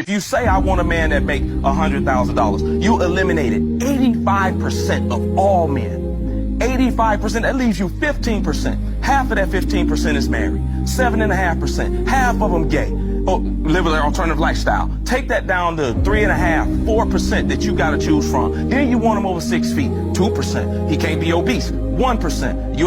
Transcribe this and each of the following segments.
If you say I want a man that make $100,000, you eliminated 85% of all men. 85%, that leaves you 15%. Half of that 15% is married. 7.5%, half of them gay. Live their alternative lifestyle. Take that down to 3.5%, 4% that you got to choose from. Then you want him over 6 feet, 2%. He can't be obese, 1%. You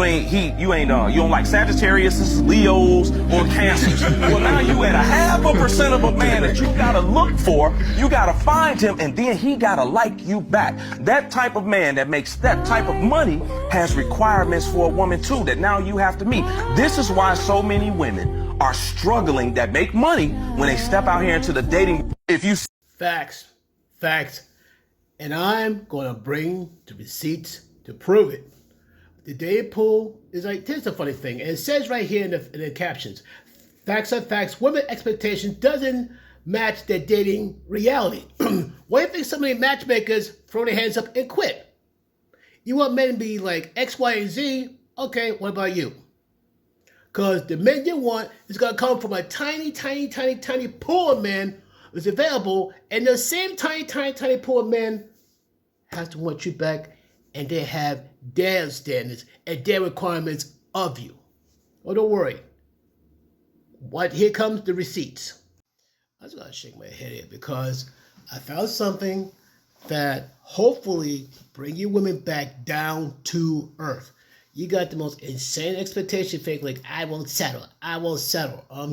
don't like Sagittarius, Leos, or Cancers. Well, now you at 0.5% of a man that you got to look for. You got to find him, and then he got to like you back. That type of man that makes that type of money has requirements for a woman too that now you have to meet. This is why so many women are struggling that make money when they step out here into the dating. If you Facts. And I'm going to bring the receipts to prove it. The dating pool is like, here's the funny thing. And it says right here in the captions, facts are facts. Women expectations doesn't match their dating reality. Why do you think so many matchmakers throw their hands up and quit? You want men to be like X, Y, and Z? Okay, what about you? Because the men you want is going to come from a tiny pool of men that's available, and the same tiny pool of men has to want you back, and they have their standards and their requirements of you. Oh, don't worry. Here comes the receipts. I was going to shake my head here because I found something that hopefully bring you women back down to earth. You got the most insane expectation fake, like, I won't settle.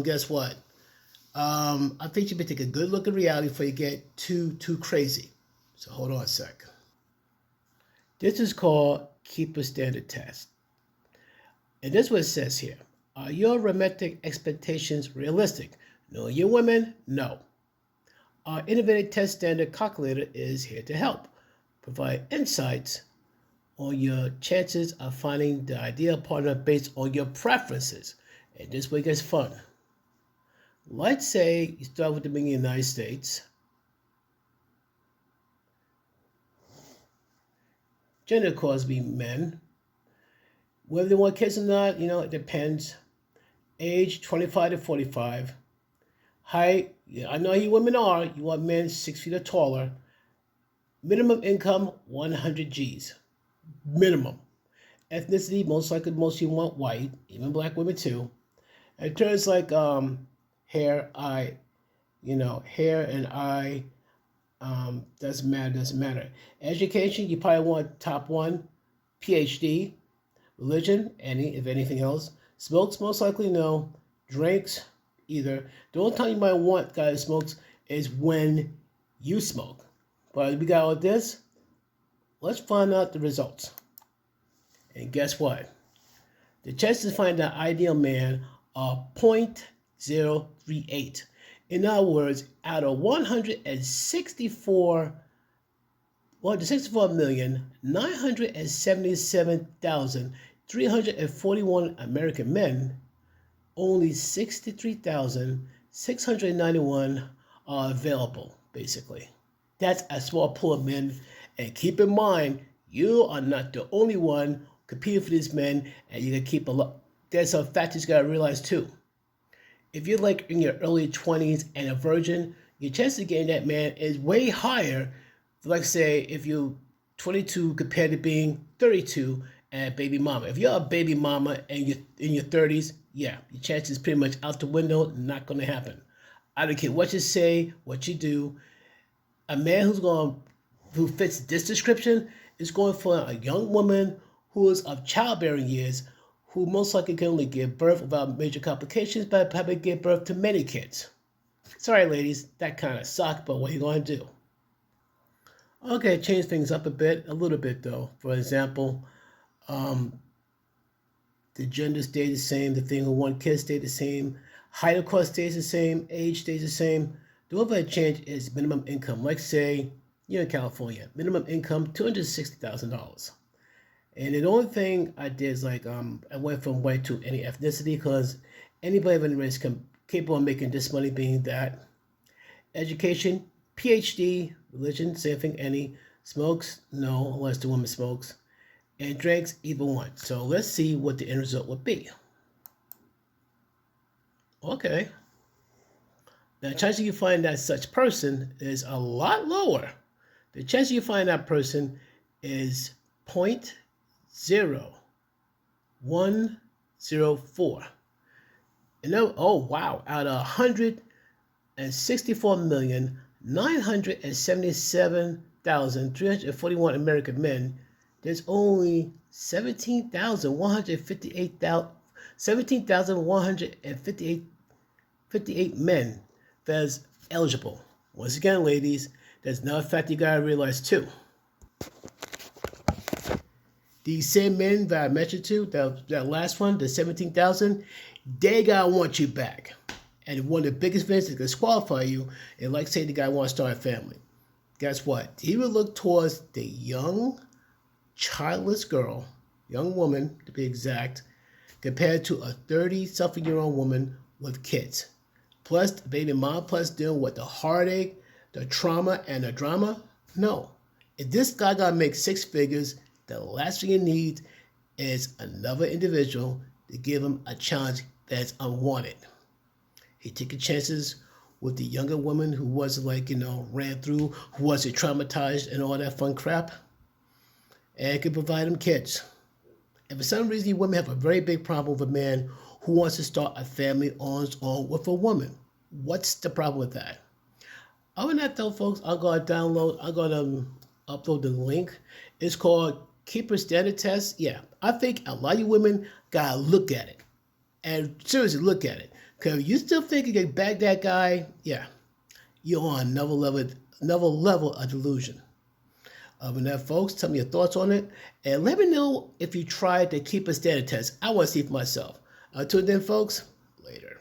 Guess what? I think you better take a good look at reality before you get too crazy. So hold on a sec. This is called Keeper Standard Test. And this is what it says here. Are your romantic expectations realistic? No, your women? No. Our innovative test standard calculator is here to help. Provide insights on your chances of finding the ideal partner based on your preferences. And this way gets fun. Let's say you start with the United States. Gender, of course, be men. Whether they want kids or not, it depends. Age, 25 to 45. Height, I know you women are. You want men 6 feet or taller. Minimum income, 100 G's. Minimum. Ethnicity, most likely most of you want white, even black women too. In terms like hair and eye, doesn't matter. Education, you probably want top one, PhD. Religion, if anything else. Smokes, most likely no. Drinks, either. The only time you might want guy who smokes is when you smoke. But we got all this. Let's find out the results. And guess what? The chances to find the ideal man are 0.038. In other words, out of 64,977,341 American men, only 63,691 are available, basically. That's a small pool of men. And keep in mind, you are not the only one competing for these men, and you can keep a lot. There's some factors you got to realize too. If you're like in your early 20s and a virgin, your chance of getting that man is way higher. Like say, if you're 22 compared to being 32 and a baby mama. If you're a baby mama and you're in your 30s, yeah, your chance is pretty much out the window, not going to happen. I don't care what you say, what you do. A man who fits this description is going for a young woman who is of childbearing years, who most likely can only give birth without major complications, but probably give birth to many kids. Sorry, ladies, that kind of sucked, but what are you going to do? Okay, change things up a little bit though. For example, the gender stays the same, the thing who want kids stay the same, height of course stays the same, age stays the same. The only thing that changed is minimum income. Like say, you're in California, minimum income, $260,000. And the only thing I did is I went from white to any ethnicity because anybody of any race can capable of making this money being that. Education, PhD, religion, same thing, any. Smokes, no, unless the woman smokes. And drinks, either one. So let's see what the end result would be. Okay. the chance you find that such person is a lot lower. The chance you find that person is 0.0104. And then, oh wow, out of 164,977,341 American men, there's only 17,158 men that's eligible. Once again, ladies, that's another fact you gotta realize too. These same men that I mentioned to, that last one, the 17,000, they gotta want you back. And one of the biggest things that can disqualify you is, like, say the guy wants to start a family. Guess what? He will look towards the young, childless girl, young woman to be exact, compared to a 30-something-year-old woman with kids. Plus, baby mom, plus dealing with the heartache, the trauma, and the drama. No. If this guy gotta make six figures, the last thing he needs is another individual to give him a challenge that's unwanted. He taking chances with the younger woman who wasn't ran through, who wasn't traumatized and all that fun crap, and can provide him kids. And for some reason, you women have a very big problem with a man who wants to start a family on his own with a woman. What's the problem with that? Other than that, though, folks, I'm going to upload the link. It's called Keeper Standard Test. Yeah, I think a lot of you women got to look at it. And seriously, look at it. Because if you still think you can bag that guy, yeah, you're on another level of delusion. Other than that, folks, tell me your thoughts on it. And let me know if you tried the Keeper Standard Test. I want to see for myself. Until then, folks, later.